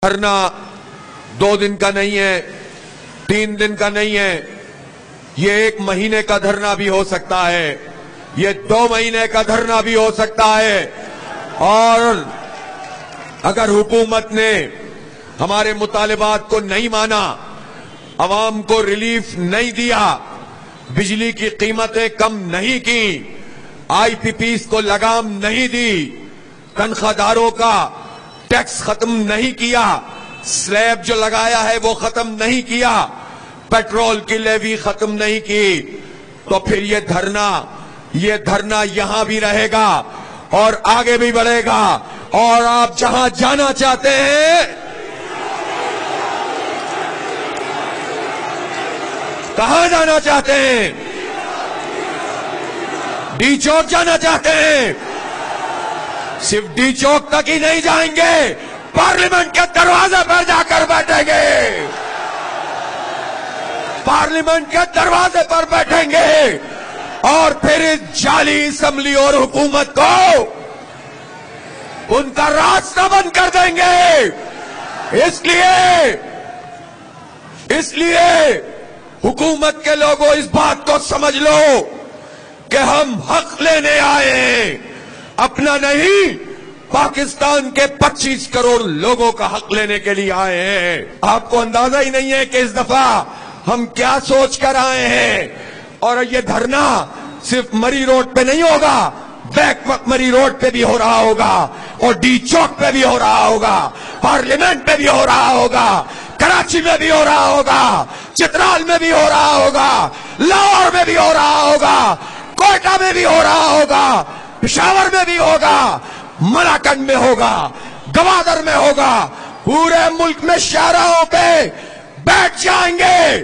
धरना 2 दिन का नहीं है, 3 दिन का नहीं है, ये 1 महीने का धरना भी हो सकता है, ये 2 महीने का धरना भी हो सकता है। और अगर हुकूमत ने हमारे मुतालिबात को नहीं माना, अवाम को रिलीफ नहीं दिया, बिजली की कीमतें कम नहीं की, आईपीपीस को लगाम नहीं दी, तनख्वाहदारों का टैक्स खत्म नहीं किया, स्लैब जो लगाया है वो खत्म नहीं किया, पेट्रोल की लेवी खत्म नहीं की, तो फिर ये धरना यहां भी रहेगा और आगे भी बढ़ेगा। और आप जहां जाना चाहते हैं, कहां जाना चाहते हैं? डी चौक जाना चाहते हैं? सिर्फ डी चौक तक ही नहीं जाएंगे, पार्लियामेंट के दरवाजे पर जाकर बैठेंगे, पार्लियामेंट के दरवाजे पर बैठेंगे और फिर इस जाली असेंबली और हुकूमत को उनका रास्ता बंद कर देंगे। इसलिए हुकूमत के लोगों इस बात को समझ लो कि हम हक लेने आए हैं, अपना नहीं, पाकिस्तान के 25 करोड़ लोगों का हक लेने के लिए आए हैं। आपको अंदाजा ही नहीं है कि इस दफा हम क्या सोच कर आए हैं। और ये धरना सिर्फ मरी रोड पे नहीं होगा, बैक मरी रोड पे भी हो रहा होगा, और डी चौक पे भी हो रहा होगा, पार्लियामेंट पे भी हो रहा होगा, कराची में भी हो रहा होगा, चित्राल में भी हो रहा होगा, लाहौर में भी हो रहा होगा, कोयटा में भी हो रहा होगा, पेशावर में भी होगा, मलाकंड में होगा, गवादर में होगा। पूरे मुल्क में शाहराहों पे बैठ जाएंगे